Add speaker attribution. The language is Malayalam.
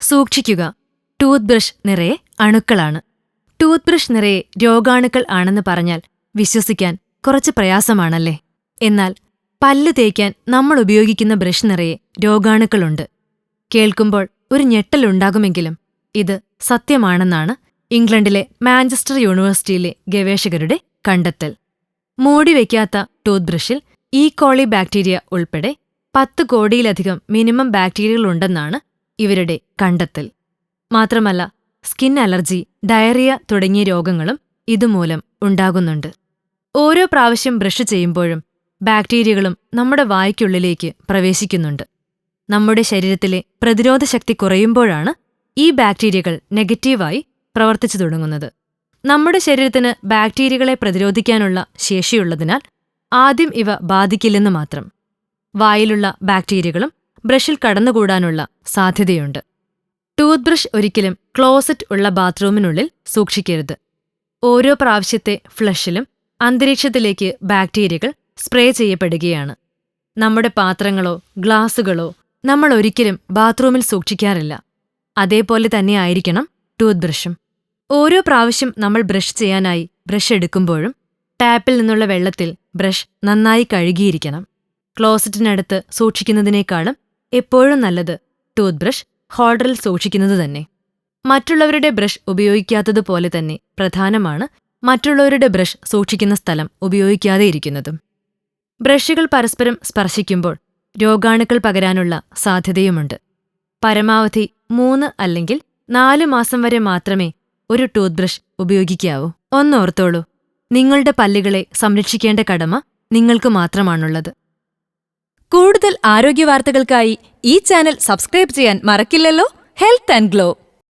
Speaker 1: സൂക്ഷിക്കുക, ടൂത്ത് ബ്രഷ് നിറയെ അണുക്കളാണ്. ടൂത്ത് ബ്രഷ് നിറയെ രോഗാണുക്കൾ ആണെന്ന് പറഞ്ഞാൽ വിശ്വസിക്കാൻ കുറച്ച് പ്രയാസമാണല്ലേ? എന്നാൽ പല്ല് തേയ്ക്കാൻ നമ്മൾ ഉപയോഗിക്കുന്ന ബ്രഷ് നിറയെ രോഗാണുക്കളുണ്ട്. കേൾക്കുമ്പോൾ ഒരു ഞെട്ടലുണ്ടാകുമെങ്കിലും ഇത് സത്യമാണെന്നാണ് ഇംഗ്ലണ്ടിലെ മാഞ്ചസ്റ്റർ യൂണിവേഴ്സിറ്റിയിലെ ഗവേഷകരുടെ കണ്ടെത്തൽ. മൂടിവെക്കാത്ത ടൂത്ത് ബ്രഷിൽ കോളി ബാക്ടീരിയ ഉൾപ്പെടെ 10 കോടിയിലധികം മിനിമം ബാക്ടീരിയകളുണ്ടെന്നാണ് ഇവരുടെ കണ്ടെത്തൽ. മാത്രമല്ല, സ്കിൻ അലർജി, ഡയറിയ തുടങ്ങിയ രോഗങ്ങളും ഇതുമൂലം ഉണ്ടാകുന്നുണ്ട്. ഓരോ പ്രാവശ്യം ബ്രഷ് ചെയ്യുമ്പോഴും ബാക്ടീരിയകളും നമ്മുടെ വായ്ക്കുള്ളിലേക്ക് പ്രവേശിക്കുന്നുണ്ട്. നമ്മുടെ ശരീരത്തിലെ പ്രതിരോധശക്തി കുറയുമ്പോഴാണ് ഈ ബാക്ടീരിയകൾ നെഗറ്റീവായി പ്രവർത്തിച്ചു തുടങ്ങുന്നത്. നമ്മുടെ ശരീരത്തിന് ബാക്ടീരിയകളെ പ്രതിരോധിക്കാനുള്ള ശേഷിയുള്ളതിനാൽ ആദ്യം ഇവ ബാധിക്കില്ലെന്ന് മാത്രം. വായിലുള്ള ബാക്ടീരിയകളും ബ്രഷിൽ കടന്നുകൂടാനുള്ള സാധ്യതയുണ്ട്. ടൂത്ത് ബ്രഷ് ഒരിക്കലും ക്ലോസറ്റ് ഉള്ള ബാത്റൂമിനുള്ളിൽ സൂക്ഷിക്കരുത്. ഓരോ പ്രാവശ്യത്തെ ഫ്ലഷിലും അന്തരീക്ഷത്തിലേക്ക് ബാക്ടീരിയകൾ സ്പ്രേ ചെയ്യപ്പെടുകയാണ്. നമ്മുടെ പാത്രങ്ങളോ ഗ്ലാസുകളോ നമ്മൾ ഒരിക്കലും ബാത്റൂമിൽ സൂക്ഷിക്കാറില്ല. അതേപോലെ തന്നെയായിരിക്കണം ടൂത്ത് ബ്രഷും. ഓരോ പ്രാവശ്യം നമ്മൾ ബ്രഷ് ചെയ്യാനായി ബ്രഷ് എടുക്കുമ്പോഴും ടാപ്പിൽ നിന്നുള്ള വെള്ളത്തിൽ ബ്രഷ് നന്നായി കഴുകിയിരിക്കണം. ക്ലോസറ്റിനടുത്ത് സൂക്ഷിക്കുന്നതിനേക്കാളും എപ്പോഴും നല്ലത് ടൂത്ത് ബ്രഷ് ഹോൾഡറിൽ സൂക്ഷിക്കുന്നത് തന്നെ. മറ്റുള്ളവരുടെ ബ്രഷ് ഉപയോഗിക്കാത്തതുപോലെ തന്നെ പ്രധാനമാണ് മറ്റുള്ളവരുടെ ബ്രഷ് സൂക്ഷിക്കുന്ന സ്ഥലം ഉപയോഗിക്കാതെ ഇരിക്കുന്നതും. ബ്രഷുകൾ പരസ്പരം സ്പർശിക്കുമ്പോൾ രോഗാണുക്കൾ പകരാനുള്ള സാധ്യതയുമുണ്ട്. പരമാവധി 3 അല്ലെങ്കിൽ 4 മാസം വരെ മാത്രമേ ഒരു ടൂത്ത് ബ്രഷ് ഉപയോഗിക്കാവൂ. ഒന്നോർത്തോളൂ, നിങ്ങളുടെ പല്ലുകളെ സംരക്ഷിക്കേണ്ട കടമ നിങ്ങൾക്ക് മാത്രമാണുള്ളത്.
Speaker 2: കൂടുതൽ ആരോഗ്യവാർത്തകൾക്കായി ഈ ചാനൽ സബ്സ്ക്രൈബ് ചെയ്യാൻ മറക്കില്ലല്ലോ. Health and glow.